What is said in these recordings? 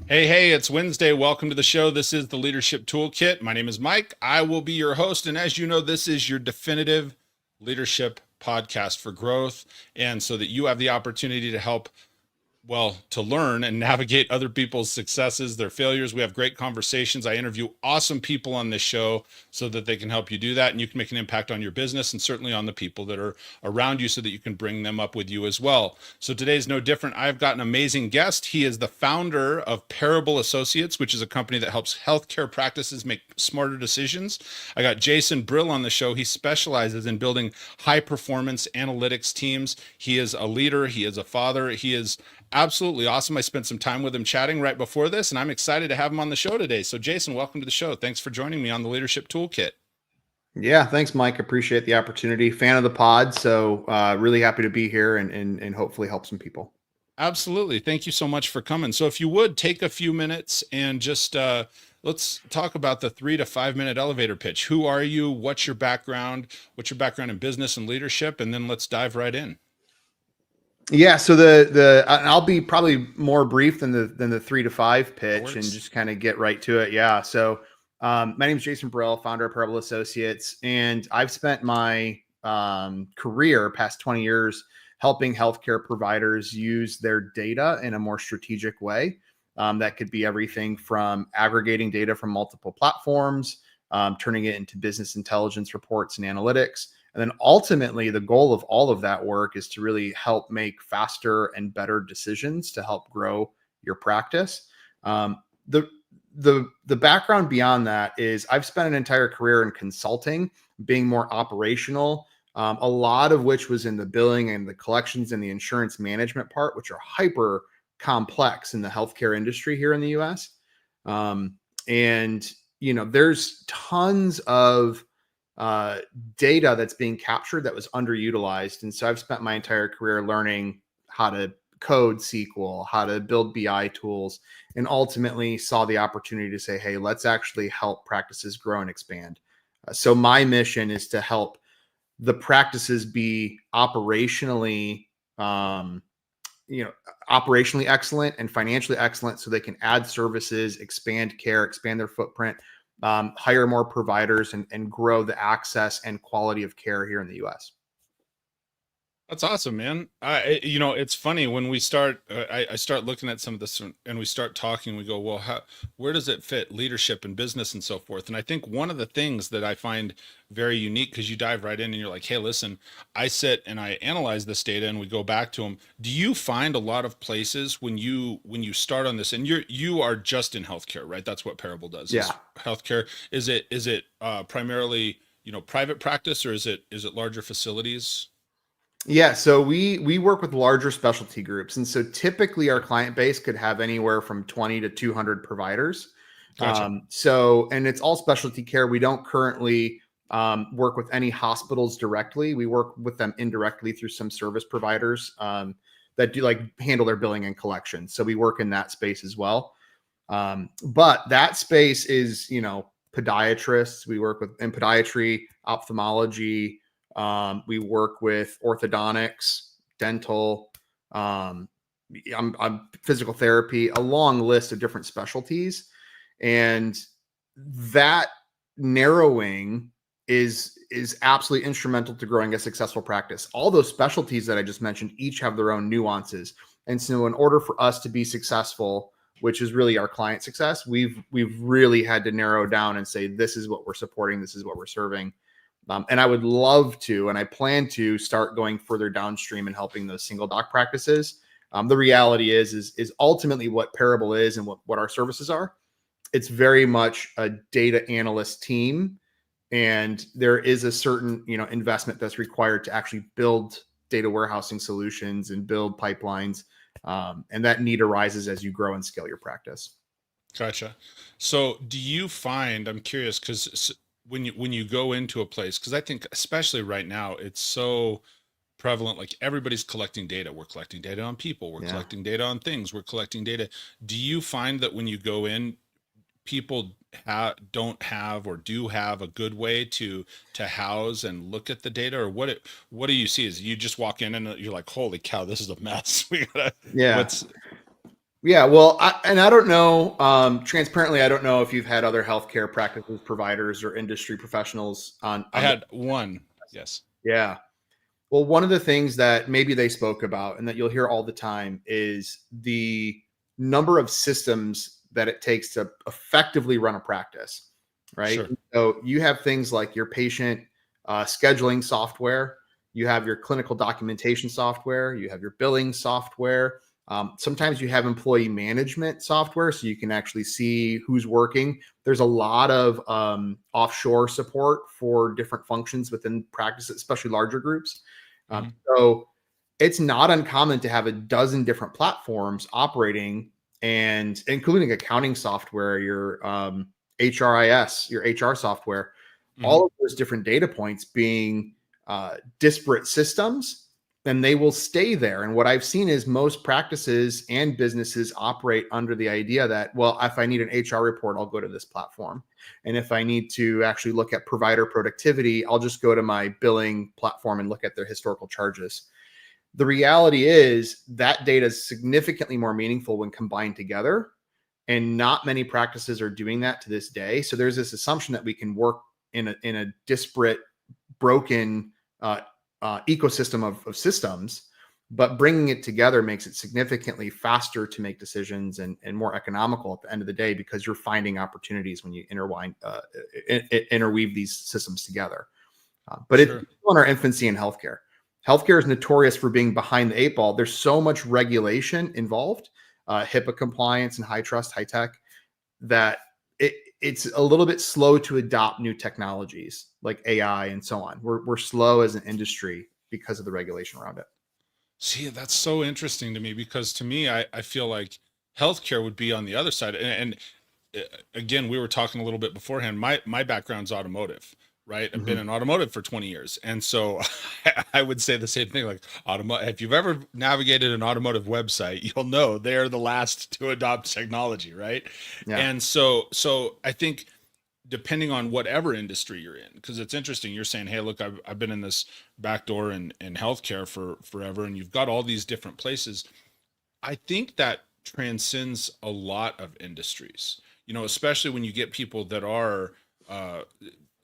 Hey, it's Wednesday. Welcome to the show. This is the Leadership Toolkit. My name is Mike. I will be your host. And as you know, this is your definitive leadership podcast for growth. And so that you have the opportunity to help to learn and navigate other people's successes, their failures. We have great conversations. I interview awesome people on this show so that they can help you do that. And you can make an impact on your business and certainly on the people that are around you so that you can bring them up with you as well. So today's no different. I've got an amazing guest. He is the founder of Parable Associates, which is a company that helps healthcare practices make smarter decisions. I got Jason Bryll on the show. He specializes in building high performance analytics teams. He is a leader. He is a father. He is absolutely awesome. I spent some time with him chatting right before this, and I'm excited to have him on the show today. So, Jason, welcome to the show. Thanks for joining me on the Leadership Toolkit. Yeah, thanks, Mike. Appreciate the opportunity. Fan of the pod, so really happy to be here and hopefully help some people. Absolutely. Thank you so much for coming. So, if you would take a few minutes and just let's talk about the 3 to 5 minute elevator pitch. Who are you? What's your background? What's your background in business and leadership? And then let's dive right in. Yeah, so I'll be probably more brief than the 3 to 5 pitch and just kind of get right to it. Yeah, so my name is Jason Bryll, founder of Parable Associates, and I've spent my career, past 20 years, helping healthcare providers use their data in a more strategic way. That could be everything from aggregating data from multiple platforms, turning it into business intelligence reports and analytics. And then ultimately, the goal of all of that work is to really help make faster and better decisions to help grow your practice. The background beyond that is I've spent an entire career in consulting, being more operational, a lot of which was in the billing and the collections and the insurance management part, which are hyper complex in the healthcare industry here in the US. And, there's tons of data that's being captured that was underutilized. And so I've spent my entire career learning how to code SQL, how to build BI tools, and ultimately saw the opportunity to say, hey, let's actually help practices grow and expand. So my mission is to help the practices be operationally excellent and financially excellent so they can add services, expand care, expand their footprint, hire more providers, and grow the access and quality of care here in the US. That's awesome, man. It's funny when we start, I start looking at some of this and we start talking, we go, well, where does it fit leadership and business and so forth? And I think one of the things that I find very unique, because you dive right in and you're like, hey, listen, I sit and I analyze this data and we go back to them. Do you find a lot of places when you start on this, and you are just in healthcare, right? That's what Parable does. Yeah. Healthcare. Is it primarily, private practice, or is it larger facilities? Yeah, so we work with larger specialty groups, and so typically our client base could have anywhere from 20 to 200 providers. Gotcha. And it's all specialty care. We don't currently work with any hospitals directly. We work with them indirectly through some service providers that do handle their billing and collection. So we work in that space as well. But that space is, podiatrists. We work with in podiatry, ophthalmology. We work with orthodontics, dental, I'm physical therapy, a long list of different specialties. And that narrowing is absolutely instrumental to growing a successful practice. All those specialties that I just mentioned each have their own nuances. And so in order for us to be successful, which is really our client success, we've really had to narrow down and say, this is what we're supporting, this is what we're serving. And I would love to, and I plan to start going further downstream and helping those single doc practices. The reality is ultimately what Parable is and what our services are. It's very much a data analyst team, and there is a certain investment that's required to actually build data warehousing solutions and build pipelines, and that need arises as you grow and scale your practice. Gotcha. So do you find, I'm curious, because when you go into a place, because I think especially right now, it's so prevalent, like everybody's collecting data. We're collecting data on people, we're collecting data on things, we're collecting data. Do you find that when you go in, people don't have or do have a good way to house and look at the data, or what do you see? Is you just walk in and you're like, holy cow, this is a mess. We gotta Yeah. what's Yeah, well, I don't know. Transparently, I don't know if you've had other healthcare practices, providers, or industry professionals I on the. had one. Yes. Yeah. Well, one of the things that maybe they spoke about and that you'll hear all the time is the number of systems that it takes to effectively run a practice, right? Sure. So you have things like your patient scheduling software, you have your clinical documentation software, you have your billing software. Sometimes you have employee management software so you can actually see who's working. There's a lot of offshore support for different functions within practices, especially larger groups. Hmm. So it's not uncommon to have a dozen different platforms operating, and including accounting software, your HRIS, your HR software, Hmm. all of those different data points being disparate systems, and they will stay there. And what I've seen is most practices and businesses operate under the idea that, well, if I need an HR report, I'll go to this platform. And if I need to actually look at provider productivity, I'll just go to my billing platform and look at their historical charges. The reality is that data is significantly more meaningful when combined together. And not many practices are doing that to this day. So there's this assumption that we can work in a disparate, broken ecosystem of systems, but bringing it together makes it significantly faster to make decisions and more economical at the end of the day, because you're finding opportunities when you interweave these systems together. But it's Sure. still in our infancy in healthcare. Healthcare is notorious for being behind the eight ball. There's so much regulation involved, HIPAA compliance and high trust, high tech, that it's a little bit slow to adopt new technologies like AI and so on. We're slow as an industry because of the regulation around it. See, that's so interesting to me because to me, I feel like healthcare would be on the other side. And again, we were talking a little bit beforehand. My background's automotive, right? I've been Mhm. in automotive for 20 years. And so I would say the same thing, like automotive. If you've ever navigated an automotive website, you'll know they're the last to adopt technology, right? Yeah. And so I think depending on whatever industry you're in, because it's interesting, you're saying, hey, look, I've been in this back door in healthcare for forever, and you've got all these different places. I think that transcends a lot of industries, especially when you get people that are uh,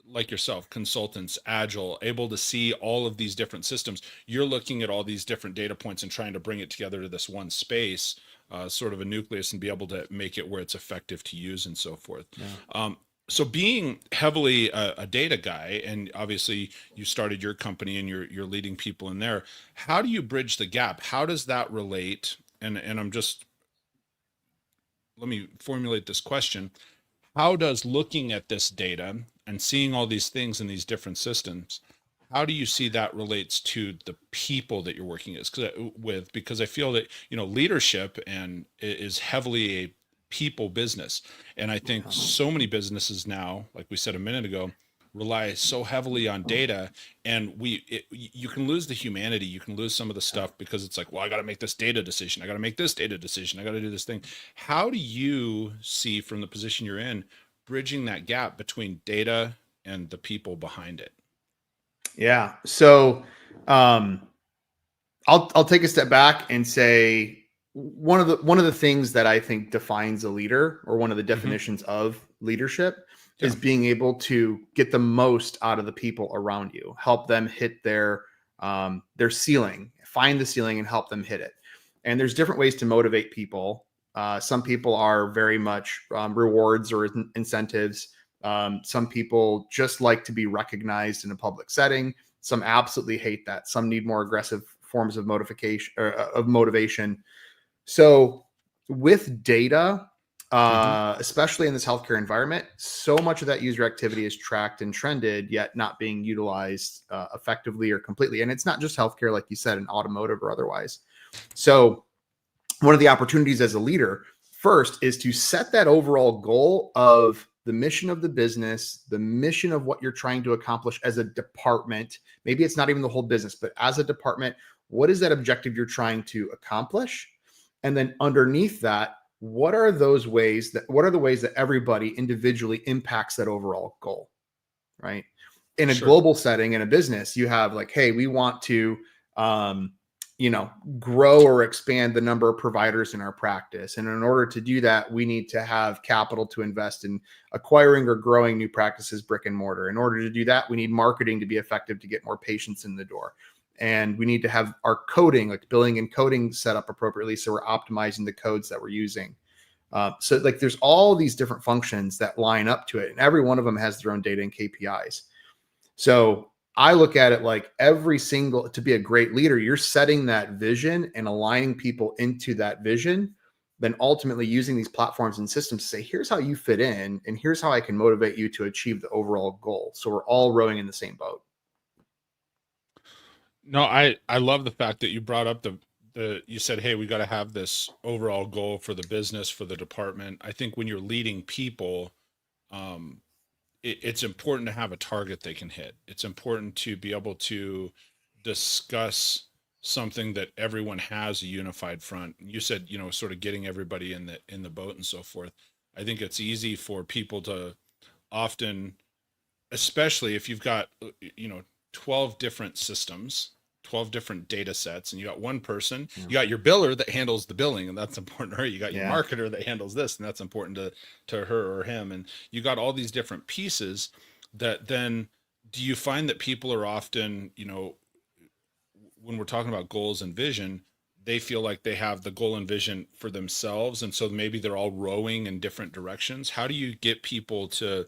like yourself, consultants, agile, able to see all of these different systems. You're looking at all these different data points and trying to bring it together to this one space, sort of a nucleus, and be able to make it where it's effective to use and so forth. Yeah. So being heavily a data guy, and obviously you started your company and you're leading people in there. How do you bridge the gap? How does that relate? And I'm just, let me formulate this question. How does looking at this data and seeing all these things in these different systems, how do you see that relates to the people that you're working with? Because I feel that leadership and is heavily a people business, and I think so many businesses now, like we said a minute ago, rely so heavily on data, and you can lose the humanity, you can lose some of the stuff because it's like, well, I got to make this data decision, I got to make this data decision, I got to do this thing. How do you see, from the position you're in, bridging that gap between data and the people behind it? Yeah. So um, I'll take a step back and say one of the things that I think defines a leader, or one of the Hmm. definitions of leadership, is Yeah. being able to get the most out of the people around you, help them hit their ceiling, find the ceiling and help them hit it. And there's different ways to motivate people. Some people are very much rewards or incentives. Some people just like to be recognized in a public setting. Some absolutely hate that. Some need more aggressive forms of motivation. So with data, Hmm. especially in this healthcare environment, so much of that user activity is tracked and trended, yet not being utilized effectively or completely. And it's not just healthcare, like you said, in automotive or otherwise. So one of the opportunities as a leader first is to set that overall goal of the mission of the business, the mission of what you're trying to accomplish as a department. Maybe it's not even the whole business, but as a department, what is that objective you're trying to accomplish? And then underneath that, what are the ways that everybody individually impacts that overall goal, right? In a Sure. global setting, in a business, you have like, hey, we want to um, grow or expand the number of providers in our practice. And in order to do that, we need to have capital to invest in acquiring or growing new practices, brick and mortar. In order to do that, we need marketing to be effective to get more patients in the door. And we need to have our coding, like billing and coding, set up appropriately, so we're optimizing the codes that we're using. So like there's all these different functions that line up to it, and every one of them has their own data and KPIs. So I look at it like to be a great leader, you're setting that vision and aligning people into that vision, then ultimately using these platforms and systems to say, here's how you fit in, and here's how I can motivate you to achieve the overall goal. So we're all rowing in the same boat. No, I love the fact that you brought up you said, hey, we got to have this overall goal for the business, for the department. I think when you're leading people, it's important to have a target they can hit. It's important to be able to discuss something that everyone has a unified front. You said, sort of getting everybody in the boat and so forth. I think it's easy for people to often, especially if you've got 12 different systems, 12 different data sets, and you got one person, you got your biller that handles the billing, and that's important to her. You got your marketer that handles this, and that's important to her or him. And you got all these different pieces that then, do you find that people are often, when we're talking about goals and vision, they feel like they have the goal and vision for themselves, and so maybe they're all rowing in different directions? How do you get people to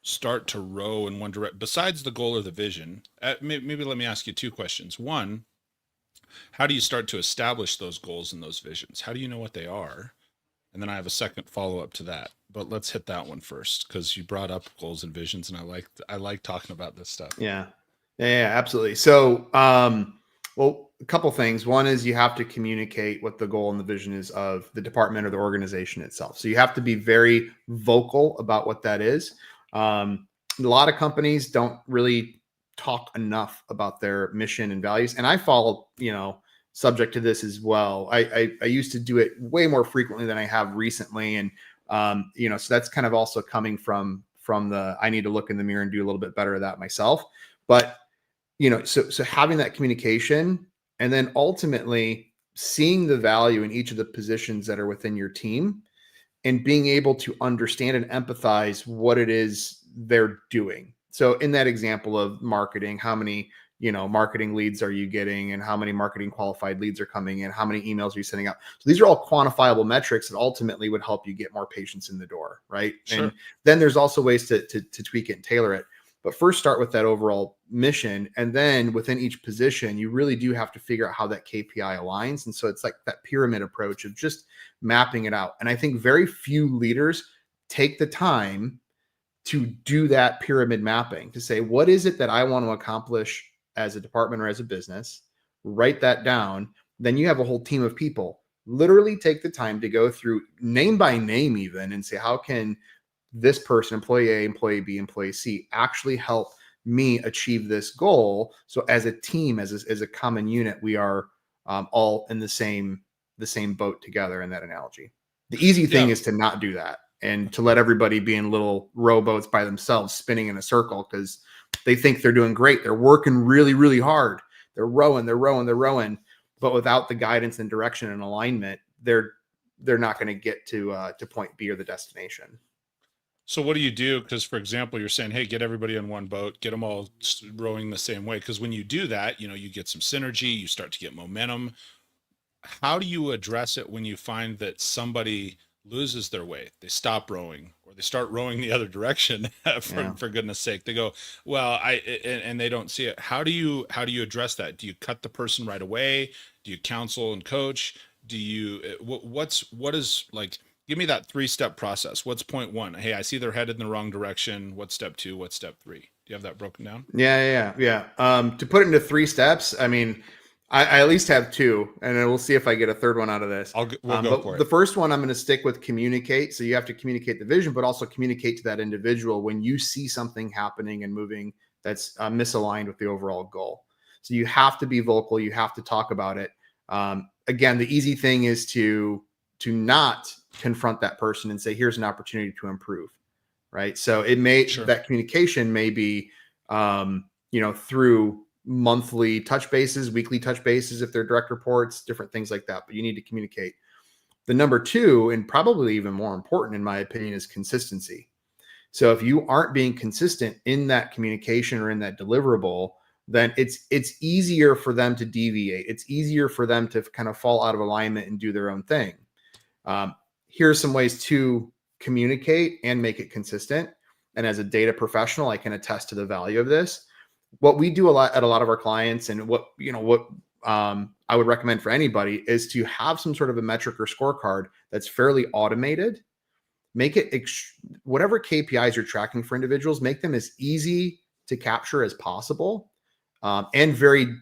start to row in one direction besides the goal or the vision? Maybe let me ask you two questions. One, how do you start to establish those goals and those visions? How do you know what they are? And then I have a second follow-up to that, but let's hit that one first, because you brought up goals and visions, and I like talking about this stuff. Yeah, absolutely. So well, a couple things. One is you have to communicate what the goal and the vision is of the department or the organization itself. So you have to be very vocal about what that is. A lot of companies don't really talk enough about their mission and values. And I fall, subject to this as well. I used to do it way more frequently than I have recently. And, so that's kind of also coming from I need to look in the mirror and do a little bit better at that myself. But, so having that communication, and then ultimately seeing the value in each of the positions that are within your team, and being able to understand and empathize what it is they're doing. So in that example of marketing, how many, marketing leads are you getting, and how many marketing qualified leads are coming in? How many emails are you sending out? So these are all quantifiable metrics that ultimately would help you get more patients in the door, right? Sure. And then there's also ways to tweak it and tailor it. But first start with that overall mission. And then within each position, you really do have to figure out how that KPI aligns. And so it's like that pyramid approach of just mapping it out. And I think very few leaders take the time to do that pyramid mapping, to say, what is it that I want to accomplish as a department or as a business? Write that down. Then you have a whole team of people. Literally take the time to go through name by name even, and say, how can this person, employee A, employee B, employee C, actually help me achieve this goal? So as a team, as a common unit, we are all in the same boat together in that analogy. The easy thing is to not do that, and to let everybody be in little rowboats by themselves spinning in a circle, because they think they're doing great. They're working really, really hard. They're rowing. But without the guidance and direction and alignment, they're not going to get to point B or the destination. So what do you do? Because, for example, you're saying, hey, get everybody on one boat, get them all rowing the same way. Because when you do that, you get some synergy, you start to get momentum. How do you address it when you find that somebody loses their way? They stop rowing, or they start rowing the other direction for goodness sake. They go, well, and they don't see it. How do you address that? Do you cut the person right away? Do you counsel and coach? Do you, what is like, give me that 3-step process. What's point 1? Hey, I see they're headed in the wrong direction. What's step 2? What's step 3? Do you have that broken down? Yeah. To put it into 3 steps, I mean, I at least have 2, and then we'll see if I get a third one out of this. We'll go for it. The first one, I'm going to stick with communicate. So you have to communicate the vision, but also communicate to that individual when you see something happening and moving that's misaligned with the overall goal. So you have to be vocal. You have to talk about it. Again, the easy thing is to not confront that person and say, here's an opportunity to improve, right? So it may, that communication may be, through monthly touch bases, weekly touch bases if they're direct reports, different things like that. But you need to communicate. The number two, and probably even more important in my opinion, is consistency. So if you aren't being consistent in that communication or in that deliverable, then it's easier for them to deviate. It's easier for them to kind of fall out of alignment and do their own thing. Here are some ways to communicate and make it consistent. And as a data professional, I can attest to the value of this. What we do a lot at a lot of our clients, and what I would recommend for anybody, is to have some sort of a metric or scorecard that's fairly automated. Make it whatever KPIs you're tracking for individuals, make them as easy to capture as possible, and very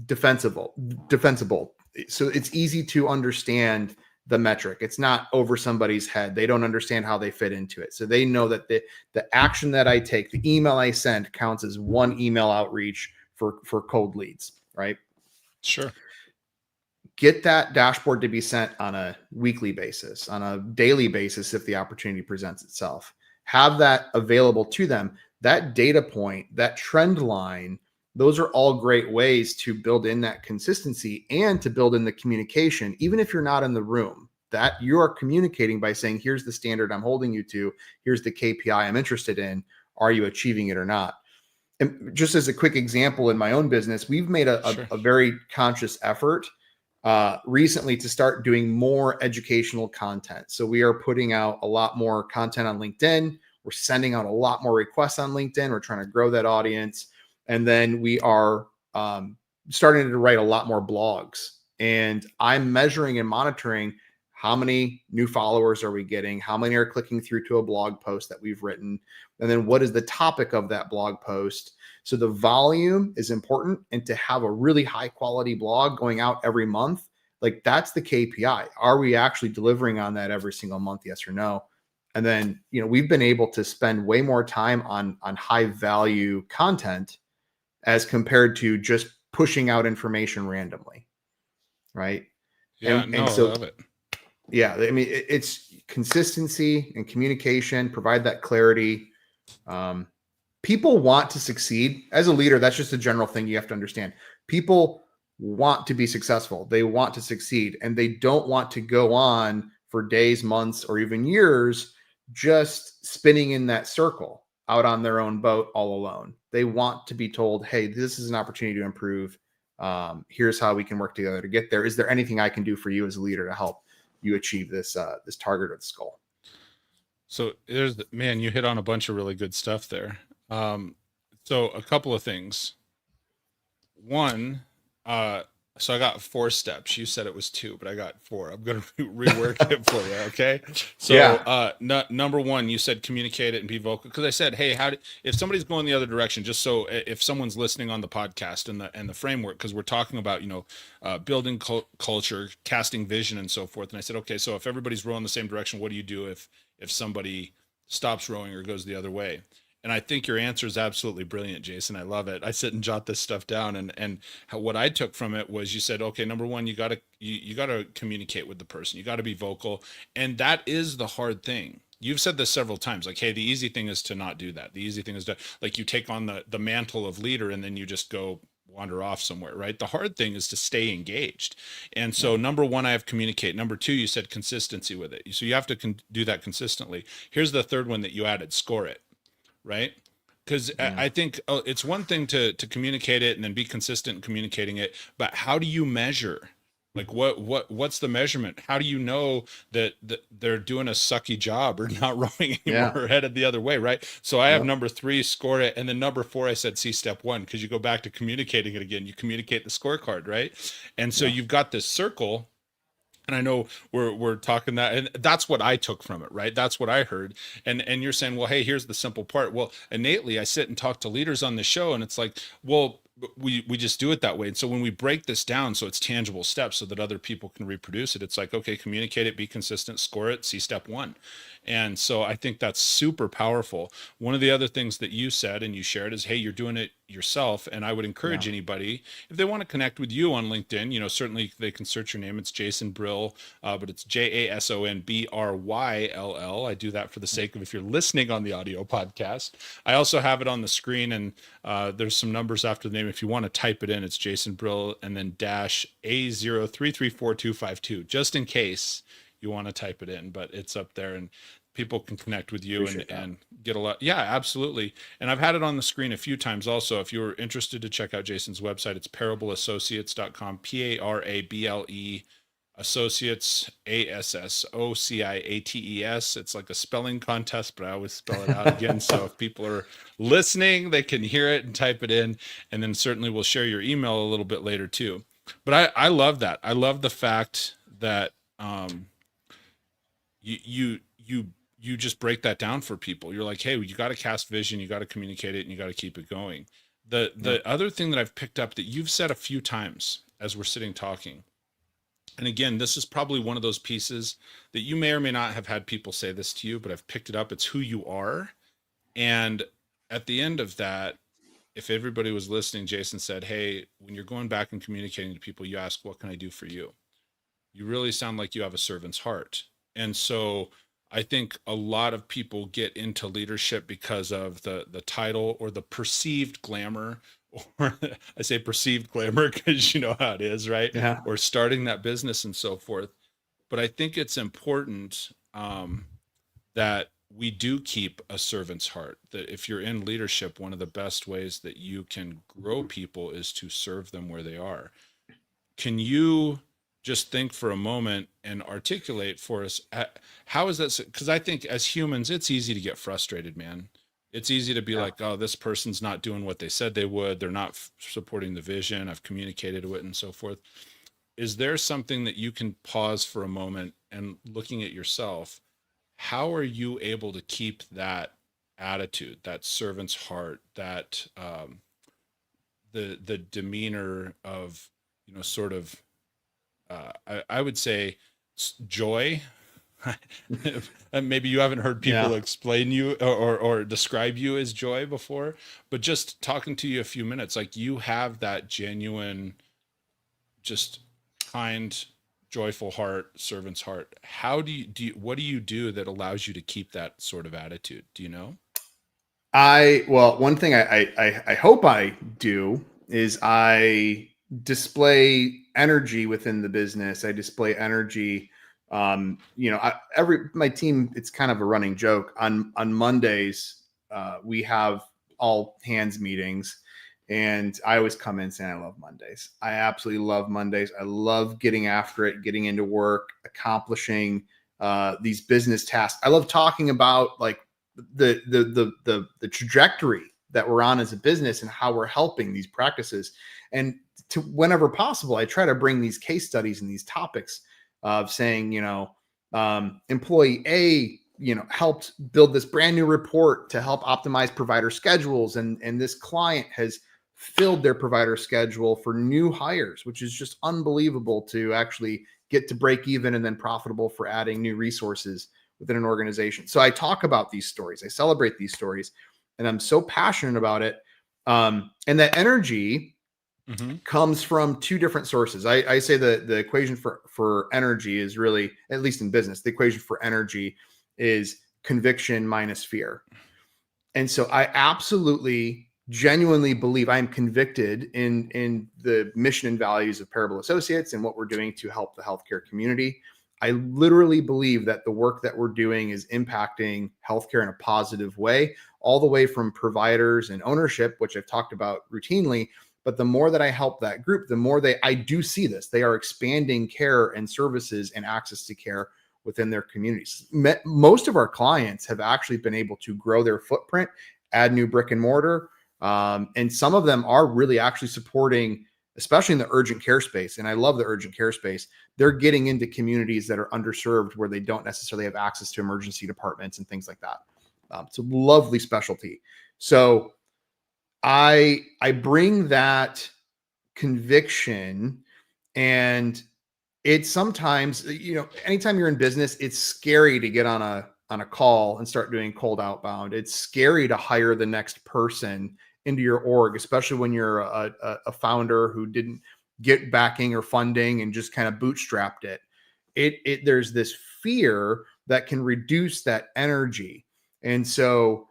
defensible. So it's easy to understand the metric. It's not over somebody's head. They don't understand how they fit into it. So they know that the action that I take, the email I send, counts as one email outreach for cold leads, right? Sure. Get that dashboard to be sent on a weekly basis, on a daily basis if the opportunity presents itself. Have that available to them. That data point, that trend line, those are all great ways to build in that consistency and to build in the communication, even if you're not in the room, that you are communicating by saying, here's the standard I'm holding you to, here's the KPI I'm interested in. Are you achieving it or not? And just as a quick example, in my own business, we've made a very conscious effort recently to start doing more educational content. So we are putting out a lot more content on LinkedIn. We're sending out a lot more requests on LinkedIn. We're trying to grow that audience. And then we are starting to write a lot more blogs. And I'm measuring and monitoring how many new followers are we getting, how many are clicking through to a blog post that we've written, and then what is the topic of that blog post. So the volume is important, and to have a really high quality blog going out every month, like that's the KPI. Are we actually delivering on that every single month? Yes or no? And then, we've been able to spend way more time on high value content as compared to just pushing out information randomly. Right. Yeah. And so, I love it. Yeah. I mean, it's consistency and communication, provide that clarity. People want to succeed. As a leader, that's just a general thing you have to understand. People want to be successful. They want to succeed, and they don't want to go on for days, months, or even years just spinning in that circle out on their own boat all alone. They want to be told, hey, this is an opportunity to improve. Here's how we can work together to get there. Is there anything I can do for you as a leader to help you achieve this target or this goal? So you hit on a bunch of really good stuff there. So a couple of things. One, so I got 4 steps. You said it was 2, but I got 4. I'm going to rework it for you. Okay. So, number 1, you said communicate it and be vocal. Cause I said, hey, if somebody's going the other direction, just so if someone's listening on the podcast and the framework, cause we're talking about, building culture, casting vision and so forth. And I said, okay, so if everybody's rowing the same direction, what do you do if somebody stops rowing or goes the other way? And I think your answer is absolutely brilliant, Jason. I love it. I sit and jot this stuff down, and what I took from it was you said, okay, number 1, you gotta communicate with the person. You gotta be vocal, and that is the hard thing. You've said this several times, like, hey, the easy thing is to not do that. The easy thing is to, like, you take on the mantle of leader, and then you just go wander off somewhere, right? The hard thing is to stay engaged. And so number 1, I have communicate. Number 2, you said consistency with it. So you have to do that consistently. Here's the third one that you added: score it. Right? Because I think it's one thing to communicate it and then be consistent in communicating it, but how do you measure? Like what's the measurement? How do you know that they're doing a sucky job or not rowing anymore or headed the other way, right? So I have number 3, score it, and then number 4, I said see step 1, because you go back to communicating it again. You communicate the scorecard, right? And so you've got this circle. And I know we're talking that, and that's what I took from it, right? That's what I heard. And you're saying, well, hey, here's the simple part. Well, innately, I sit and talk to leaders on the show, and it's like, well, we just do it that way. And so when we break this down, so it's tangible steps so that other people can reproduce it, it's like, okay, communicate it, be consistent, score it, see step one. And so I think that's super powerful. One of the other things that you said and you shared is, hey, you're doing it yourself. And I would encourage anybody, if they want to connect with you on LinkedIn, you know, certainly they can search your name. It's Jason Bryll, but it's JasonBryll. I do that for the sake of if you're listening on the audio podcast. I also have it on the screen, and there's some numbers after the name. If you want to type it in, it's Jason Bryll and then dash A03342252, just in case you want to type it in, but it's up there and people can connect with you and get a lot. Yeah, absolutely. And I've had it on the screen a few times also. If you're interested to check out Jason's website, it's parableassociates.com, Parable Associates, Associates. It's like a spelling contest, but I always spell it out again. So if people are listening, they can hear it and type it in. And then certainly we'll share your email a little bit later too. But I love that. I love the fact that you just break that down for people. You're like, hey, you got to cast vision, you got to communicate it, and you got to keep it going. The other thing that I've picked up that you've said a few times as we're sitting talking, and again, this is probably one of those pieces that you may or may not have had people say this to you, but I've picked it up. It's who you are. And at the end of that, if everybody was listening, Jason said, hey, when you're going back and communicating to people, you ask, what can I do for you? You really sound like you have a servant's heart. And so I think a lot of people get into leadership because of the title or the perceived glamour, or I say perceived glamour because you know how it is, right? Yeah. Or starting that business and so forth. But I think it's important that we do keep a servant's heart, that if you're in leadership, one of the best ways that you can grow people is to serve them where they are. Can you just think for a moment and articulate for us, how is that? Because I think as humans, it's easy to get frustrated, man. It's easy to be like, oh, this person's not doing what they said they would. They're not supporting the vision. I've communicated it and so forth. Is there something that you can pause for a moment and looking at yourself? How are you able to keep that attitude, that servant's heart, that the demeanor of, you know, sort of I would say joy. Maybe you haven't heard people explain you or describe you as joy before, but just talking to you a few minutes, like you have that genuine, just kind, joyful heart, servant's heart. How do you what do you do that allows you to keep that sort of attitude? Do you know? Well, one thing I hope I do is I display energy within the business. I display energy. My team, it's kind of a running joke on Mondays. We have all hands meetings, and I always come in saying I love Mondays. I absolutely love Mondays. I love getting after it, getting into work, accomplishing these business tasks. I love talking about like the trajectory that we're on as a business and how we're helping these practices. And to whenever possible, I try to bring these case studies and these topics of saying, employee A, helped build this brand new report to help optimize provider schedules. And this client has filled their provider schedule for new hires, which is just unbelievable to actually get to break even and then profitable for adding new resources within an organization. So I talk about these stories, I celebrate these stories, and I'm so passionate about it. And that energy comes from two different sources. I say the equation for energy is really, at least in business, the equation for energy is conviction minus fear. And so I absolutely genuinely believe, I'm convicted in the mission and values of Parable Associates and what we're doing to help the healthcare community. I literally believe that the work that we're doing is impacting healthcare in a positive way, all the way from providers and ownership, which I've talked about routinely. But the more that I help that group, the more I do see this. They are expanding care and services and access to care within their communities. Most of our clients have actually been able to grow their footprint, add new brick and mortar. And some of them are really actually supporting, especially in the urgent care space. And I love the urgent care space. They're getting into communities that are underserved where they don't necessarily have access to emergency departments and things like that. It's a lovely specialty. So I bring that conviction, and it's sometimes, anytime you're in business, it's scary to get on a call and start doing cold outbound. It's scary to hire the next person into your org, especially when you're a founder who didn't get backing or funding and just kind of bootstrapped it. There's this fear that can reduce that energy. And so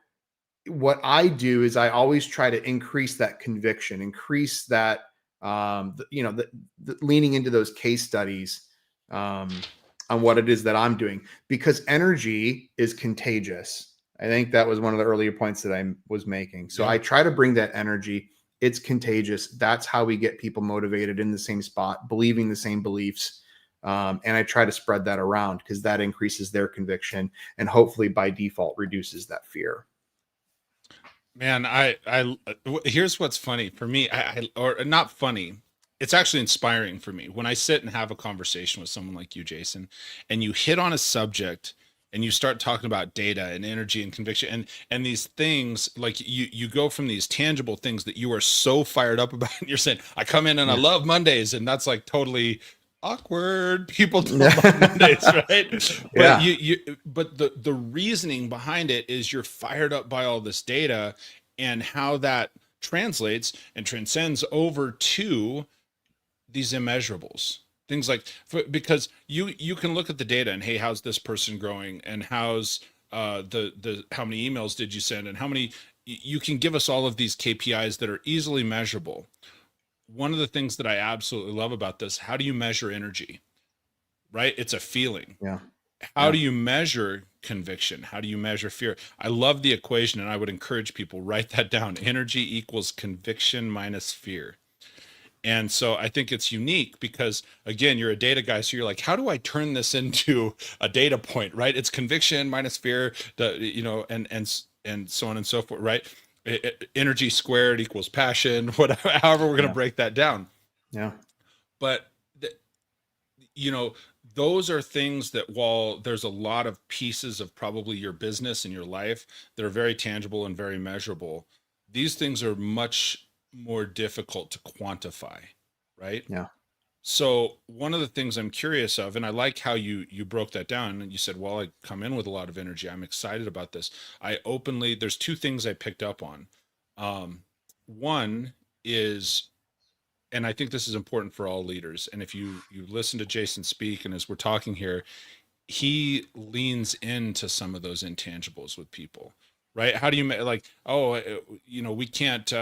what I do is I always try to increase that conviction, increase that, the leaning into those case studies, on what it is that I'm doing, because energy is contagious. I think that was one of the earlier points that I was making. So Yeah. I try to bring that energy. It's contagious. That's how we get people motivated in the same spot, believing the same beliefs. And I try to spread that around because that increases their conviction and hopefully by default reduces that fear. Man, here's what's funny for me. Or not funny. It's actually inspiring for me when I sit and have a conversation with someone like you, Jason, and you hit on a subject and you start talking about data and energy and conviction and these things. Like you go from these tangible things that you are so fired up about, and you're saying, I come in and I Yeah. love Mondays, and that's like totally awkward. People don't love Mondays, right? But Yeah. but the reasoning behind it is you're fired up by all this data and how that translates and transcends over to these immeasurables. Things like, because you can look at the data and, hey, how's this person growing, and how's the how many emails did you send, and how many, you can give us all of these KPIs that are easily measurable. One of the things that I absolutely love about this, how do you measure energy? Right? It's a feeling. Yeah. How Yeah. do you measure conviction? How do you measure fear? I love the equation, and I would encourage people, write that down. Energy equals conviction minus fear. And so I think it's unique because, again, you're a data guy, so you're like, how do I turn this into a data point? Right? It's conviction minus fear, and so on and so forth. Right? Energy squared equals passion. Whatever, however we're going to Yeah. break that down. Yeah. But you know, those are things that, while there's a lot of pieces of probably your business and your life that are very tangible and very measurable, these things are much more difficult to quantify, right? Yeah. So one of the things I'm curious of, and I like how you broke that down, and you said, well, I come in with a lot of energy, I'm excited about this. There's two things I picked up on. One is, and I think this is important for all leaders. And if you listen to Jason speak, and as we're talking here, he leans into some of those intangibles with people, right? How do you like, oh, we can't.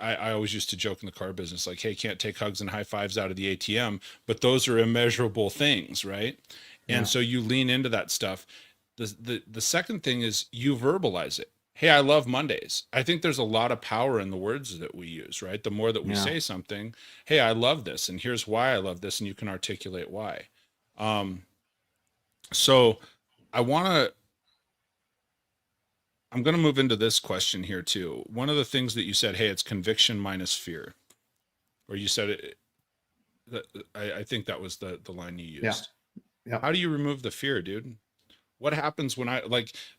I always used to joke in the car business, like, hey, can't take hugs and high fives out of the ATM, but those are immeasurable things, right? And Yeah. so you lean into that stuff. The second thing is you verbalize it. Hey, I love Mondays. I think there's a lot of power in the words that we use, right? The more that we Yeah. say something, hey, I love this, and here's why I love this, and you can articulate why. Um, so I want to I'm going to move into this question here too. One of the things that you said, hey, it's conviction minus fear, or you said it, I think that was the line you Yeah. used. Yeah. How do you remove the fear, dude? What happens when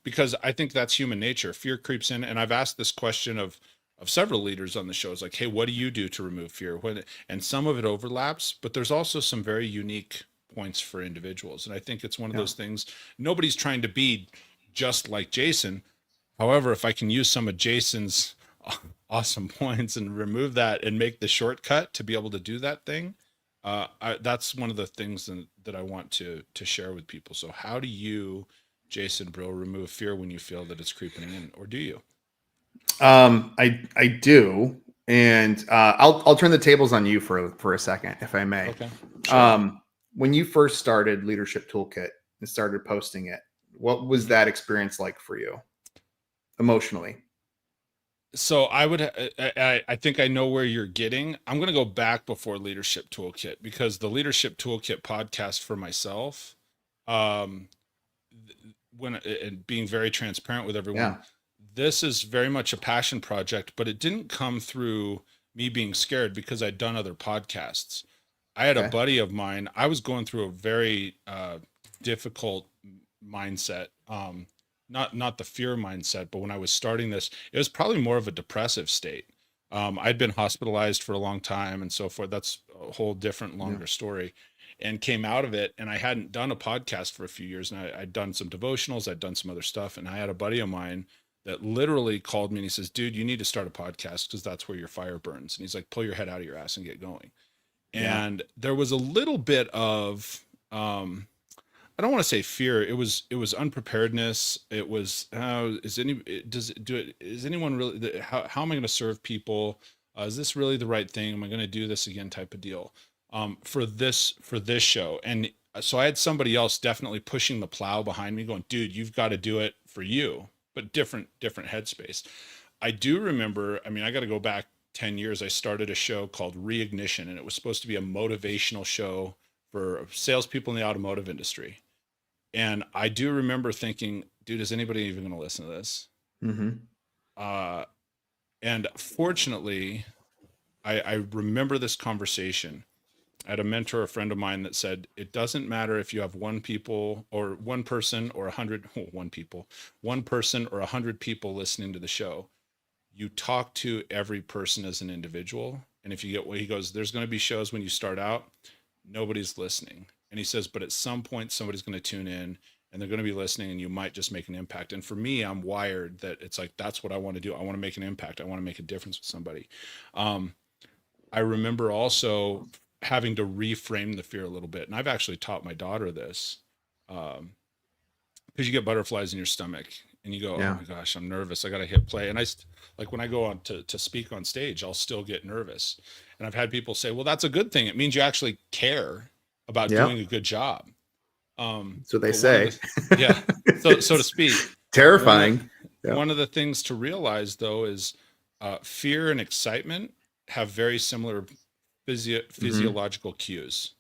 because I think that's human nature. Fear creeps in, and I've asked this question of several leaders on the show. It's like, hey, what do you do to remove fear? And some of it overlaps, but there's also some very unique points for individuals. And I think it's one of Yeah. those things. Nobody's trying to be just like Jason. However, if I can use some of Jason's awesome points and remove that and make the shortcut to be able to do that thing, that's one of the things that I want to share with people. So how do you, Jason Bryll, remove fear when you feel that it's creeping in, or do you? I do, and I'll turn the tables on you for a second, if I may. Okay, sure. When you first started Leadership Toolkit and started posting it, what was Mhm. that experience like for you emotionally? So I think I know where you're getting. I'm going to go back before Leadership Toolkit, because the Leadership Toolkit podcast for myself, um, when and being very transparent with everyone, Yeah. this is very much a passion project, but it didn't come through me being scared because I'd done other podcasts. I had a Okay. buddy of mine. I was going through a very difficult mindset. not the fear mindset, but when I was starting this, it was probably more of a depressive state. I'd been hospitalized for a long time and so forth. That's a whole different, longer story, and came out of it. And I hadn't done a podcast for a few years, and I'd done some devotionals, I'd done some other stuff. And I had a buddy of mine that literally called me and he says, dude, you need to start a podcast because that's where your fire burns. And he's like, pull your head out of your ass and get going. And there was a little bit of, I don't want to say fear. It was unpreparedness. It was is anyone really, how am I going to serve people? Is this really the right thing? Am I going to do this again? Type of deal. For this show, and so I had somebody else definitely pushing the plow behind me, going, "Dude, you've got to do it for you," but different headspace. I do remember. I mean, I got to go back 10 years. I started a show called Reignition, and it was supposed to be a motivational show for salespeople in the automotive industry. And I do remember thinking, dude, is anybody even going to listen to this? Uh, and fortunately, I remember this conversation. I had a mentor, a friend of mine, that said, it doesn't matter if you have one person or 100, one person or 100 people listening to the show. You talk to every person as an individual. And if you get what he goes, there's going to be shows when you start out, nobody's listening. And he says, but at some point, somebody's going to tune in and they're going to be listening, and you might just make an impact. And for me, I'm wired that it's like, that's what I want to do. I want to make an impact. I want to make a difference with somebody. I remember also having to reframe the fear a little bit. And I've actually taught my daughter this, because you get butterflies in your stomach and you go, oh my gosh, I'm nervous. I got to hit play. And like when I go on to speak on stage, I'll still get nervous. And I've had people say, well, that's a good thing. It means you actually care about doing a good job. So they say, so to speak. Terrifying. One of the things to realize, though, is fear and excitement have very similar physiological cues.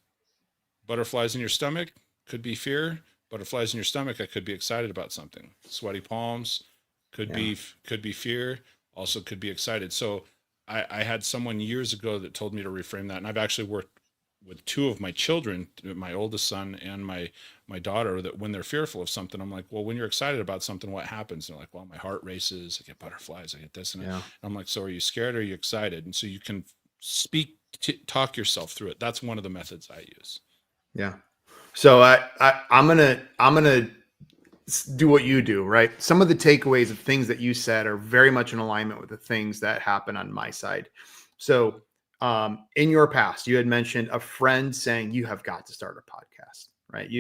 Butterflies in your stomach could be fear. Butterflies in your stomach, I could be excited about something. Sweaty palms could be fear. Also could be excited. So I had someone years ago that told me to reframe that, and I've actually worked with two of my children, my oldest son and my daughter, that when they're fearful of something, I'm like, well, when you're excited about something, what happens? And they're like, well, my heart races, I get butterflies, I get this and that. And I'm like, so are you scared or are you excited? And so you can talk yourself through it. That's one of the methods I use. Yeah. So I'm gonna do what you do, right? Some of the takeaways of things that you said are very much in alignment with the things that happen on my side. So in your past, you had mentioned a friend saying you have got to start a podcast, right?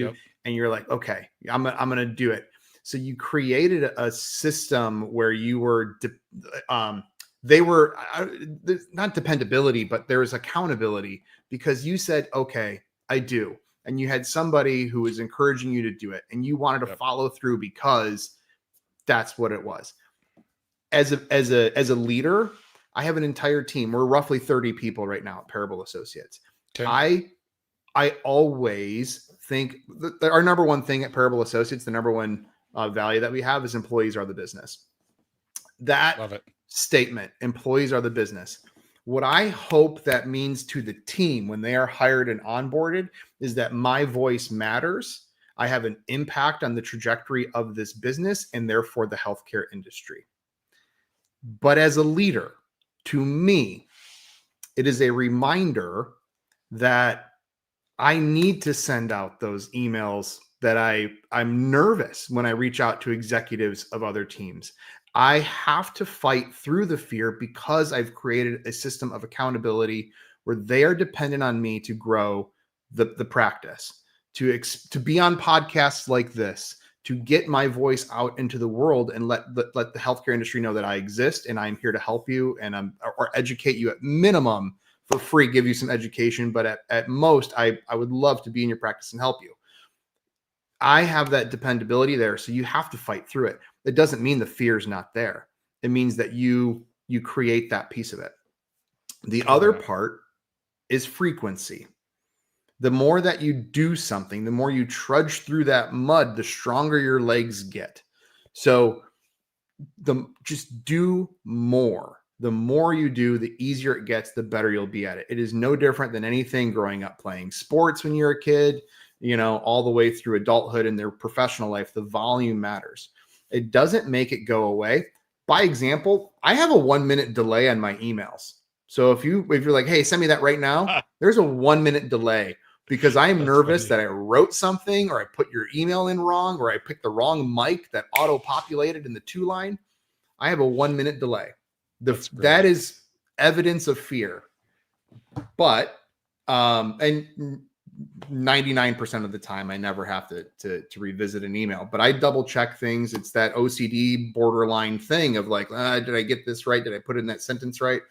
And you're like, okay, I'm going to do it. So you created a system where you were, they were not dependability, but there was accountability, because you said, okay, I do. And you had somebody who was encouraging you to do it, and you wanted to follow through because that's what it was. As a leader, I have an entire team. We're roughly 30 people right now at Parable Associates. Okay. I always think that our number one thing at Parable Associates, the number one value that we have, is employees are the business. That statement, employees are the business. What I hope that means to the team when they are hired and onboarded is that my voice matters. I have an impact on the trajectory of this business and therefore the healthcare industry. But as a leader, to me, it is a reminder that I need to send out those emails, that I'm nervous when I reach out to executives of other teams. I have to fight through the fear because I've created a system of accountability where they are dependent on me to grow the practice, to be on podcasts like this, to get my voice out into the world and let the healthcare industry know that I exist and I'm here to help you and or educate you at minimum for free, give you some education. But at most, I would love to be in your practice and help you. I have that dependability there. So you have to fight through it. It doesn't mean the fear is not there. It means that you create that piece of it. The other part is frequency. The more that you do something, the more you trudge through that mud, the stronger your legs get. So just do more. The more you do, the easier it gets, the better you'll be at it. It is no different than anything growing up playing sports when you're a kid, all the way through adulthood and their professional life. The volume matters. It doesn't make it go away. By example, I have a 1-minute delay on my emails. So if you're like, hey, send me that right now, there's a 1-minute delay because I'm nervous that I wrote something or I put your email in wrong or I picked the wrong mic that auto populated in the 2-line. I have a 1-minute delay. That is evidence of fear. But and 99% of the time I never have to revisit an email, but I double check things. It's that OCD borderline thing of like, did I get this right? Did I put in that sentence right?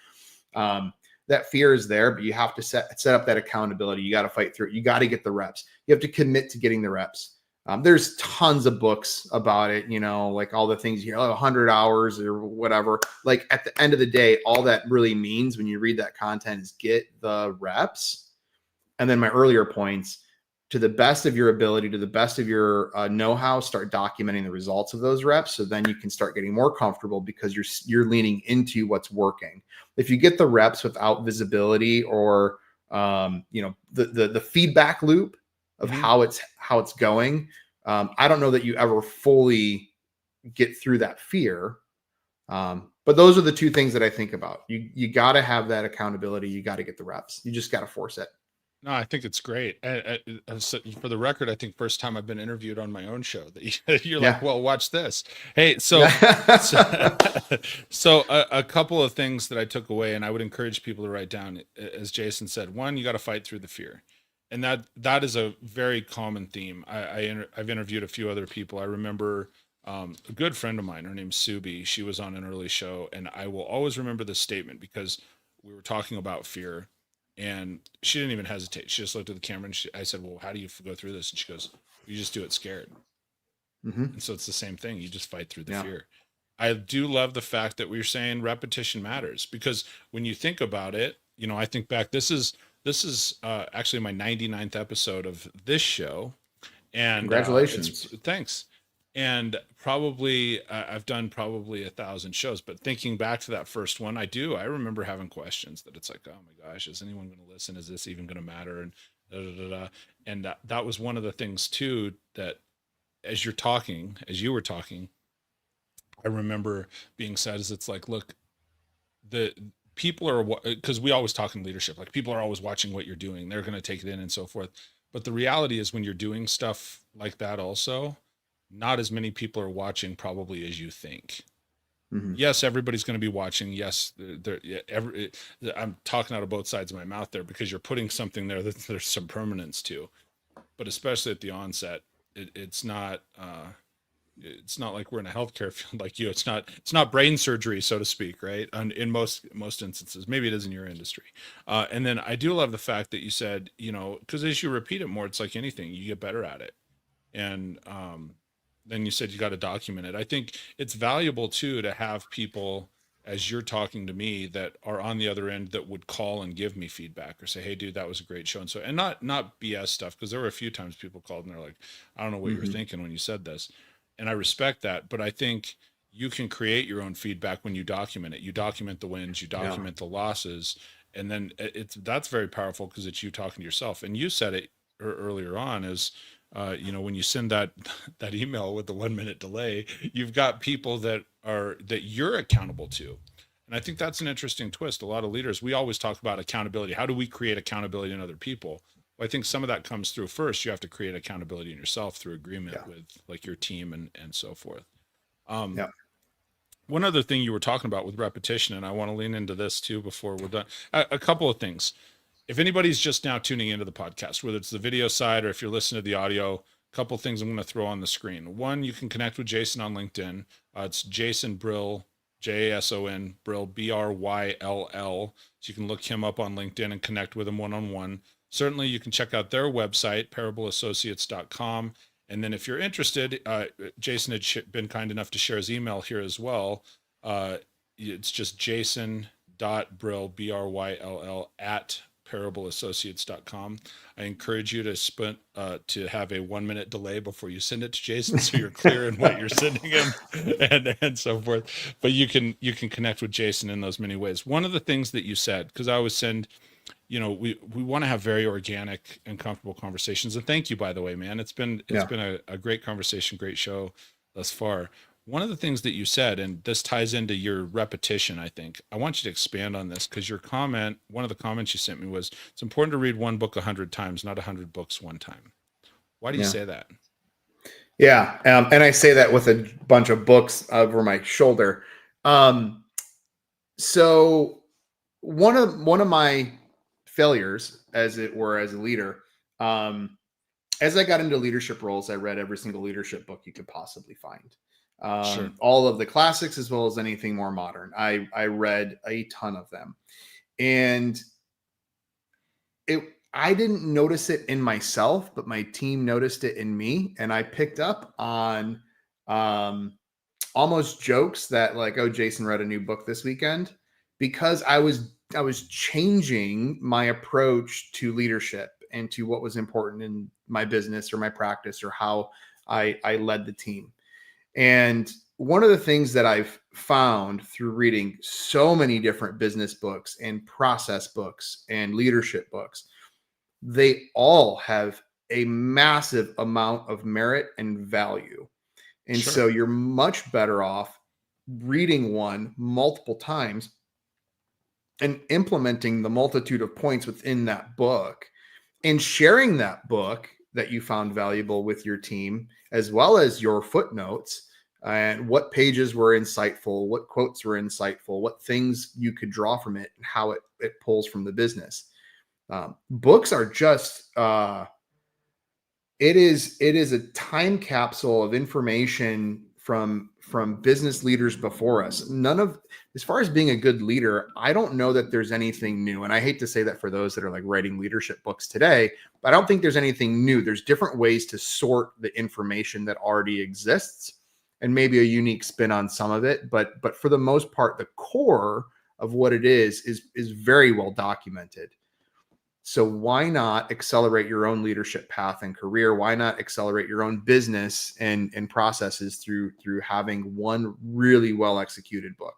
That fear is there, but you have to set up that accountability. You got to fight through it. You got to get the reps. You have to commit to getting the reps. There's tons of books about it, like all the things, 100 hours or whatever. Like at the end of the day, all that really means when you read that content is get the reps. And then my earlier points, to the best of your ability, to the best of your know-how, start documenting the results of those reps. So then you can start getting more comfortable because you're leaning into what's working. If you get the reps without visibility or the feedback loop of how it's going, I don't know that you ever fully get through that fear. But those are the two things that I think about. You got to have that accountability. You got to get the reps. You just got to force it. No, I think it's great. For the record, I think first time I've been interviewed on my own show that you're like, well, watch this. Hey, so a couple of things that I took away, and I would encourage people to write down, as Jason said. One, you got to fight through the fear. And that is a very common theme. I've interviewed a few other people. I remember a good friend of mine, her name's Subi. She was on an early show, and I will always remember this statement because we were talking about fear. And she didn't even hesitate. She just looked at the camera and I said, well, how do you go through this? And she goes, you just do it scared. And so it's the same thing. You just fight through the fear. I do love the fact that we're saying repetition matters, because when you think about it, I think back, this is actually my 99th episode of this show. And congratulations. Thanks. And probably I've done probably 1,000 shows, but thinking back to that first one, I remember having questions that it's like, oh my gosh, is anyone going to listen? Is this even going to matter? And and that was one of the things too, that as you were talking, I remember being said, is it's like, look, the people are, because we always talk in leadership, like people are always watching what you're doing. They're going to take it in and so forth. But the reality is when you're doing stuff like that also, not as many people are watching probably as you think. Yes, everybody's going to be watching. Yes, I'm talking out of both sides of my mouth there, because you're putting something there that there's some permanence to. But especially at the onset, it's not like we're in a healthcare field like you. It's not brain surgery, so to speak, right? And in most instances, maybe it is in your industry. And then I do love the fact that you said, because as you repeat it more, it's like anything, you get better at it. And then you said you got to document it. I think it's valuable too to have people, as you're talking to me, that are on the other end that would call and give me feedback or say, hey dude, that was a great show. And not BS stuff. Because there were a few times people called and they're like, I don't know what you were thinking when you said this. And I respect that. But I think you can create your own feedback when you document it. You document the wins, you document the losses. And then that's very powerful, because it's you talking to yourself. And you said it earlier on is, when you send that email with the 1-minute delay, you've got people that you're accountable to. And I think that's an interesting twist. A lot of leaders, we always talk about accountability. How do we create accountability in other people? Well, I think some of that comes through first. You have to create accountability in yourself through agreement with like your team and so forth. One other thing you were talking about with repetition, and I want to lean into this too before we're done. A couple of things. If anybody's just now tuning into the podcast, whether it's the video side or if you're listening to the audio, a couple of things I'm going to throw on the screen. One, you can connect with Jason on LinkedIn. It's Jason Bryll, Jason Bryll, Bryll. So you can look him up on LinkedIn and connect with him one-on-one. Certainly, you can check out their website, parableassociates.com. And then if you're interested, Jason had been kind enough to share his email here as well. It's just jason.bryll, Bryll, at parableassociates.com. I encourage you to have a 1-minute delay before you send it to Jason, so you're clear in what you're sending him and so forth. But you can connect with Jason in those many ways. One of the things that you said, because I always send, we want to have very organic and comfortable conversations. And thank you, by the way, man. It's been a great conversation, great show thus far. One of the things that you said, and this ties into your repetition, I think, I want you to expand on this because your comment, one of the comments you sent me was, it's important to read one book 100 times, not 100 books one time. Why do you Yeah. say that? Yeah. And I say that with a bunch of books over my shoulder. So one of my failures, as it were, as a leader, as I got into leadership roles, I read every single leadership book you could possibly find. Sure. All of the classics as well as anything more modern. I read a ton of them. And I didn't notice it in myself, but my team noticed it in me. And I picked up on almost jokes that like, oh, Jason read a new book this weekend, because I was changing my approach to leadership and to what was important in my business or my practice or how I led the team. And one of the things that I've found through reading so many different business books and process books and leadership books, they all have a massive amount of merit and value. And Sure. so you're much better off reading one multiple times and implementing the multitude of points within that book and sharing that book that you found valuable with your team, as well as your footnotes and what pages were insightful, what quotes were insightful, what things you could draw from it, and how it pulls from the business. Books are just it is a time capsule of information from business leaders before us. None of, as far as being a good leader, I don't know that there's anything new. And I hate to say that for those that are like writing leadership books today, but I don't think there's anything new. There's different ways to sort the information that already exists and maybe a unique spin on some of it. But for the most part, the core of what it is very well documented. So why not accelerate your own leadership path and career? Why not accelerate your own business and processes through having one really well executed book?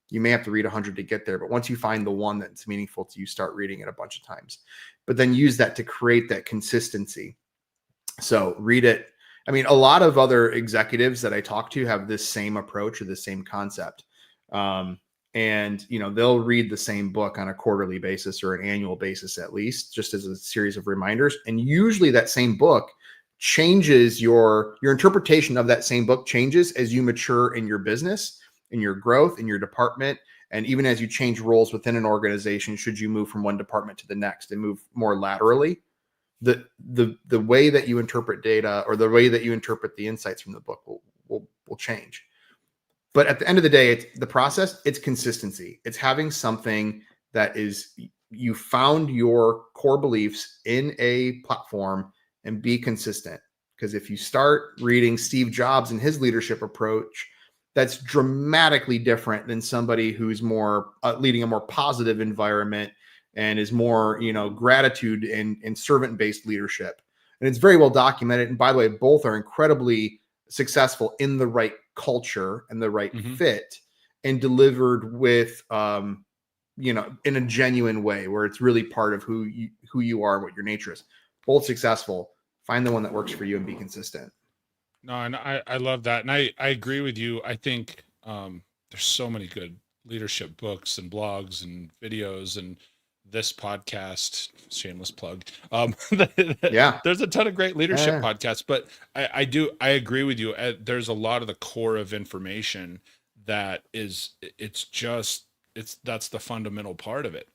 You may have to read 100 to get there, but once you find the one that's meaningful to you, start reading it a bunch of times. But then use that to create that consistency. So read it. I mean, a lot of other executives that I talk to have this same approach or the same concept. And, you know, they'll read the same book on a quarterly basis or an annual basis, at least, just as a series of reminders. And usually that same book changes your interpretation of that same book changes as you mature in your business, in your growth, in your department. And even as you change roles within an organization, should you move from one department to the next and move more laterally, the way that you interpret data or the way that you interpret the insights from the book will change. But at the end of the day, it's the process. It's consistency. It's having something that is, you found your core beliefs in a platform and be consistent. Because if you start reading Steve Jobs and his leadership approach, that's dramatically different than somebody who's more leading a more positive environment and is more, you know, gratitude and servant-based leadership. And it's very well documented. And by the way, both are incredibly successful in the right culture and the right fit and delivered with, you know, in a genuine way where it's really part of who you are and what your nature is. Both successful. Find the one that works for you and be consistent. No, and I love that. And I agree with you. I think there's so many good leadership books and blogs and videos and this podcast, shameless plug. Yeah. There's a ton of great leadership podcasts, but I agree with you. There's a lot of the core of information that that's the fundamental part of it.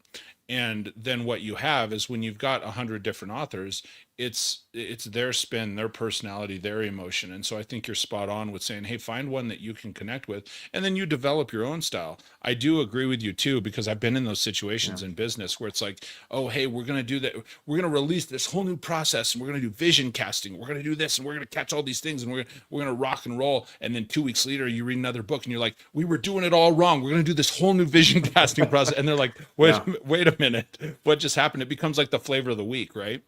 And then what you have is when you've got 100 different authors, it's their spin, their personality, their emotion. And so I think you're spot on with saying, hey, find one that you can connect with, and then you develop your own style. I do agree with you too, because I've been in those situations in business where it's like, oh, hey, we're going to do that. We're going to release this whole new process, and we're going to do vision casting. We're going to do this, and we're going to catch all these things, and we're going to rock and roll. And then 2 weeks later, you read another book and you're like, we were doing it all wrong. We're going to do this whole new vision casting process. And they're like, wait a minute. What just happened? It becomes like the flavor of the week, right?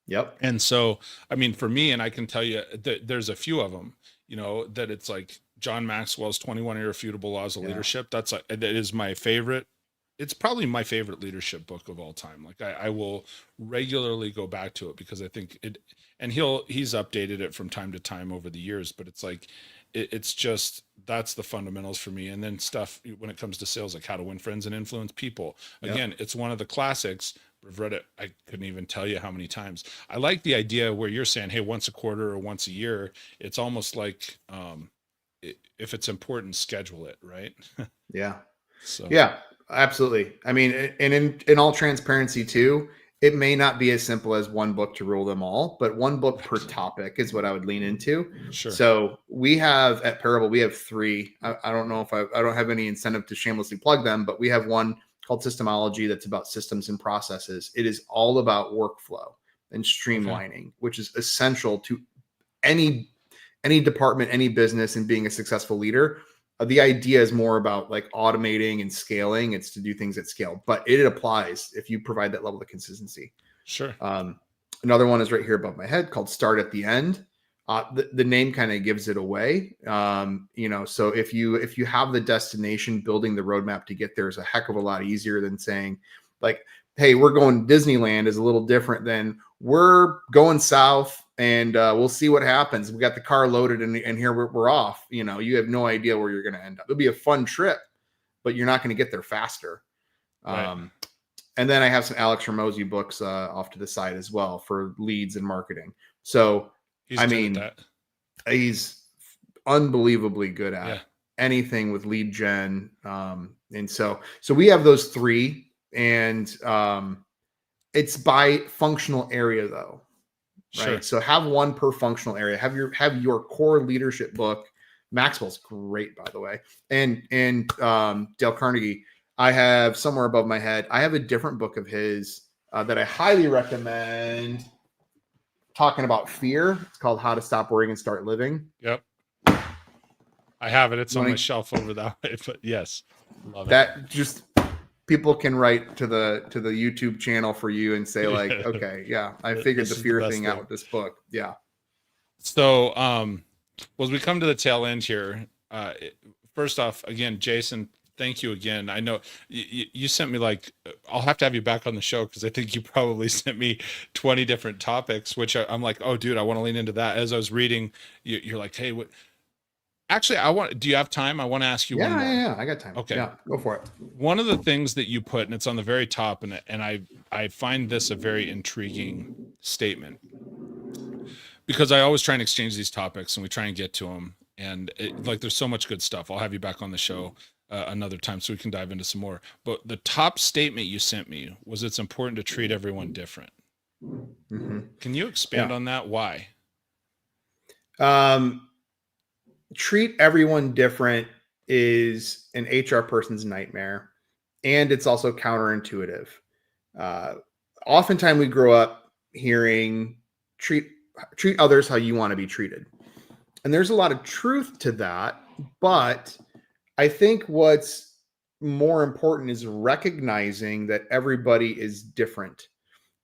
Yep. And so, I mean, for me, and I can tell you that there's a few of them, you know, that it's like John Maxwell's 21 Irrefutable Laws of Leadership. That is my favorite it's probably my favorite leadership book of all time. Like I will regularly go back to it because I think it, and he's updated it from time to time over the years, but it's like, it's just, that's the fundamentals for me. And then stuff when it comes to sales, like How to Win Friends and Influence People. Again, it's one of the classics. I've read it. I couldn't even tell you how many times. I like the idea where you're saying, hey, once a quarter or once a year, it's almost like, if it's important, schedule it, right? Yeah. So Yeah, absolutely. I mean, and in all transparency too, it may not be as simple as one book to rule them all, but one book per topic is what I would lean into. sure. So we have at Parable, we have three. I don't know if I don't have any incentive to shamelessly plug them, but we have one called Systemology that's about systems and processes. It is all about workflow and streamlining, which is essential to any department, any business, and being a successful leader. The idea is more about like automating and scaling. It's to do things at scale, but it applies if you provide that level of consistency. Sure. Another one is right here above my head called Start at the End. The name kind of gives it away. So if you have the destination, building the roadmap to get there is a heck of a lot easier than saying like, hey, we're going to Disneyland is a little different than we're going south and we'll see what happens. We got the car loaded and here we're off. You have no idea where you're going to end up. It'll be a fun trip, but you're not going to get there faster. Right. And then I have some Alex Ramosi books off to the side as well for leads and marketing. So, he's good at that. He's unbelievably good at anything with lead gen. And so we have those three, and it's by functional area though. Right. Sure. So have one per functional area. Have your core leadership book. Maxwell's great, by the way. And Dale Carnegie, I have somewhere above my head. I have a different book of his that I highly recommend. Talking about fear. It's called How to Stop Worrying and Start Living. Yep. I have it. It's on my shelf over that way, but yes. Love that it. Just people can write to the YouTube channel for you and say like, okay, yeah, I figured the fear thing out with this book. Yeah. So, as we come to the tail end here, first off, again, Jason, thank you again. I know you sent me like, I'll have to have you back on the show because I think you probably sent me 20 different topics, which I'm like, oh, dude, I want to lean into that. As I was reading, you're like, hey, what? Actually, do you have time? I want to ask you one more. Yeah, I got time. Okay. Yeah, go for it. One of the things that you put, and it's on the very top, and I find this a very intriguing statement because I always try and exchange these topics and we try and get to them. And there's so much good stuff. I'll have you back on the show another time so we can dive into some more. But the top statement you sent me was it's important to treat everyone different. Mm-hmm. Can you expand on that? Why? Treat everyone different is an HR person's nightmare, and it's also counterintuitive. Oftentimes we grow up hearing treat others how you want to be treated. And there's a lot of truth to that, but I think what's more important is recognizing that everybody is different.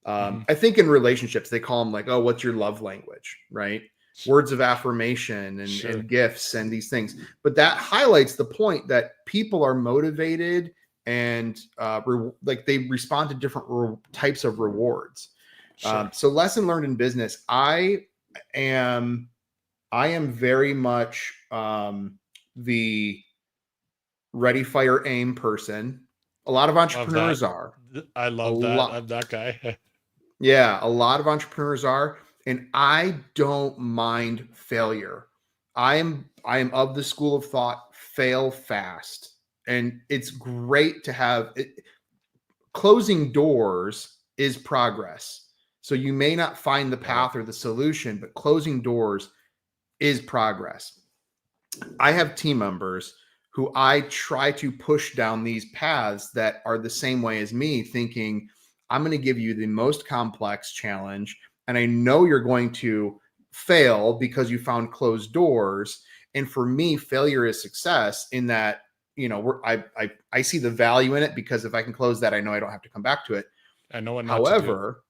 I think in relationships, they call them like, oh, what's your love language, right? Words of affirmation and gifts and these things. But that highlights the point that people are motivated and they respond to different types of rewards. So lesson learned in business, I am very much the ready, fire, aim person. A lot of entrepreneurs are. I love that. I'm that guy. Yeah, a lot of entrepreneurs are. And I don't mind failure. I am of the school of thought, fail fast. And it's great to have it. Closing doors is progress. So you may not find the path or the solution, but closing doors is progress. I have team members who I try to push down these paths that are the same way as me, thinking, I'm going to give you the most complex challenge. And I know you're going to fail because you found closed doors. And for me, failure is success in that, I see the value in it because if I can close that, I know I don't have to come back to it. I know what not to do.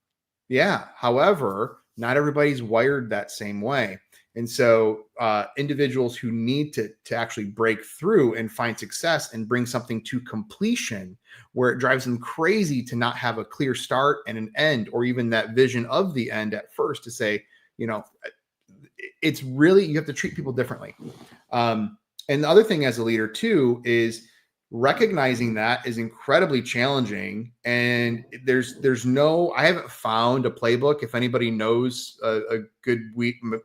However, not everybody's wired that same way. And so individuals who need to actually break through and find success and bring something to completion, where it drives them crazy to not have a clear start and an end, or even that vision of the end at first, to say, it's really, you have to treat people differently. And the other thing as a leader too is recognizing that is incredibly challenging. And I haven't found a playbook. If anybody knows a good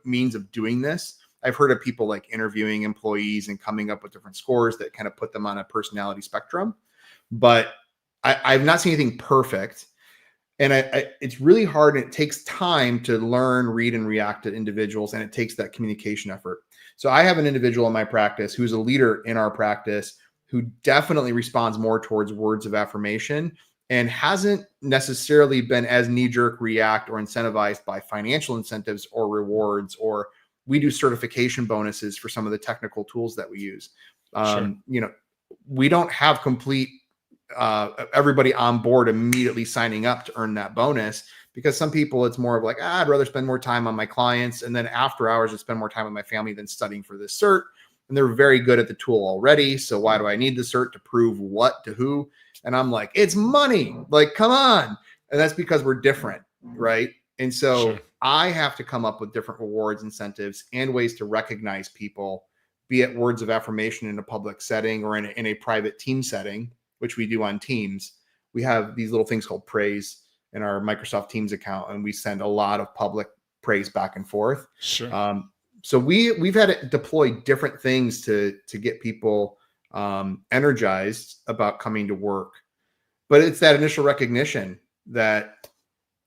means of doing this, I've heard of people like interviewing employees and coming up with different scores that kind of put them on a personality spectrum. But I've not seen anything perfect. And it's really hard, and it takes time to learn, read, and react to individuals, and it takes that communication effort. So I have an individual in my practice who's a leader in our practice who definitely responds more towards words of affirmation and hasn't necessarily been as knee-jerk react or incentivized by financial incentives or rewards, or we do certification bonuses for some of the technical tools that we use. Sure. We don't have complete everybody on board immediately signing up to earn that bonus, because some people, it's more of like, I'd rather spend more time on my clients, and then after hours, I spend more time with my family than studying for this cert. And they're very good at the tool already. So why do I need the cert to prove what to who? And I'm like, it's money. Like, come on. And that's because we're different, right? And so Sure. I have to come up with different rewards, incentives, and ways to recognize people, be it words of affirmation in a public setting or in a private team setting, which we do on Teams. We have these little things called praise in our Microsoft Teams account, and we send a lot of public praise back and forth. Sure. So we've had to deploy different things to get people energized about coming to work. But it's that initial recognition that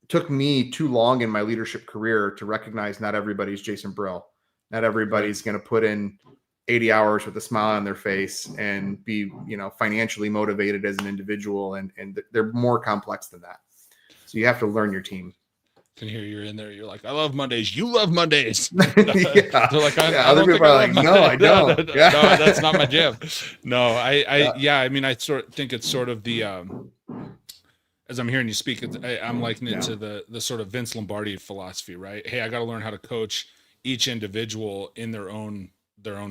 took me too long in my leadership career to recognize not everybody's Jason Bryll. Not everybody's going to put in 80 hours with a smile on their face and be, financially motivated as an individual. And they're more complex than that. So you have to learn your team. Can hear you're in there. You're like, I love Mondays. You love Mondays. Yeah. They're like, I Other don't people are like, no, I don't. No, that's not my jam. No, I mean, I think it's sort of the, as I'm hearing you speak, I'm likening it to the sort of Vince Lombardi philosophy, right? Hey, I got to learn how to coach each individual in their own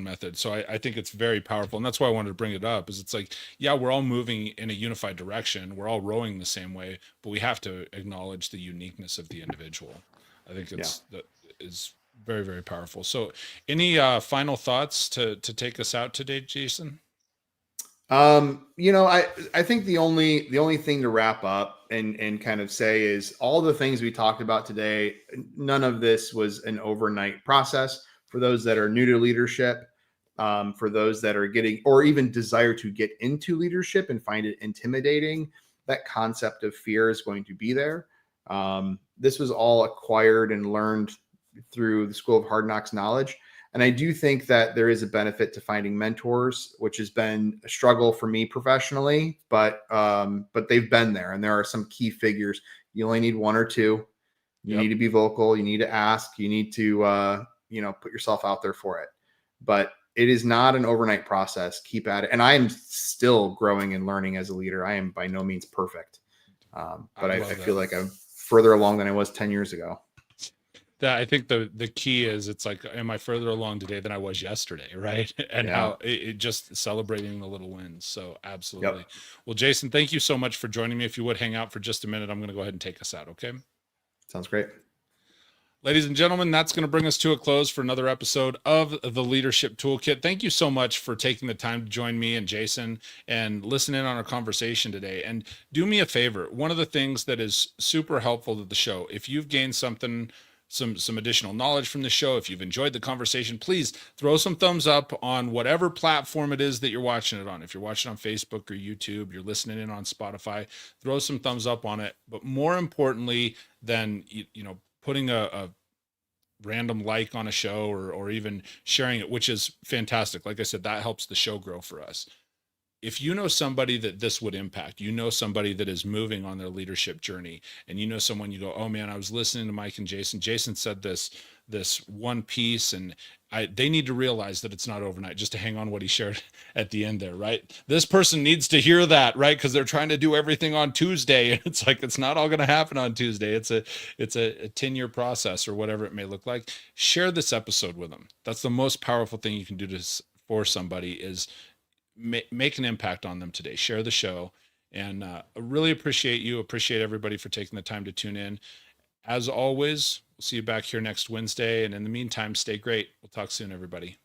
method. So I think it's very powerful. And that's why I wanted to bring it up, is it's like, yeah, we're all moving in a unified direction. We're all rowing the same way, but we have to acknowledge the uniqueness of the individual. I think that is very, very powerful. So any final thoughts to take us out today, Jason? I think the only thing to wrap up and kind of say is all the things we talked about today, none of this was an overnight process. For those that are new to leadership, for those that are getting, or even desire to get into leadership and find it intimidating, that concept of fear is going to be there. This was all acquired and learned through the School of Hard Knocks knowledge. And I do think that there is a benefit to finding mentors, which has been a struggle for me professionally, but they've been there. And there are some key figures. You only need one or two. You need to be vocal. You need to ask. You need to, put yourself out there for it. But it is not an overnight process. Keep at it. And I am still growing and learning as a leader. I am by no means perfect. But I feel like I'm further along than I was 10 years ago. That I think the key is, it's like, am I further along today than I was yesterday? Right. And how it just celebrating the little wins. So absolutely. Yep. Well, Jason, thank you so much for joining me. If you would hang out for just a minute, I'm going to go ahead and take us out. Okay. Sounds great. Ladies and gentlemen, that's going to bring us to a close for another episode of the Leadership Toolkit. Thank you so much for taking the time to join me and Jason and listen in on our conversation today. And do me a favor. One of the things that is super helpful to the show, if you've gained something, some additional knowledge from the show, if you've enjoyed the conversation, please throw some thumbs up on whatever platform it is that you're watching it on. If you're watching on Facebook or YouTube, you're listening in on Spotify, throw some thumbs up on it. But more importantly than, putting a random like on a show or even sharing it, which is fantastic. Like I said, that helps the show grow for us. If you know somebody that this would impact, somebody that is moving on their leadership journey, and someone you go, oh man, I was listening to Mike and Jason. Jason said this this one piece, and they need to realize that it's not overnight. Just to hang on what he shared at the end there, right? This person needs to hear that, right? Because they're trying to do everything on Tuesday, and it's like it's not all going to happen on Tuesday. It's a 10-year process or whatever it may look like. Share this episode with them. That's the most powerful thing you can do for somebody is make an impact on them today. Share the show, and I really appreciate everybody for taking the time to tune in. As always, we'll see you back here next Wednesday. And in the meantime, stay great. We'll talk soon, everybody.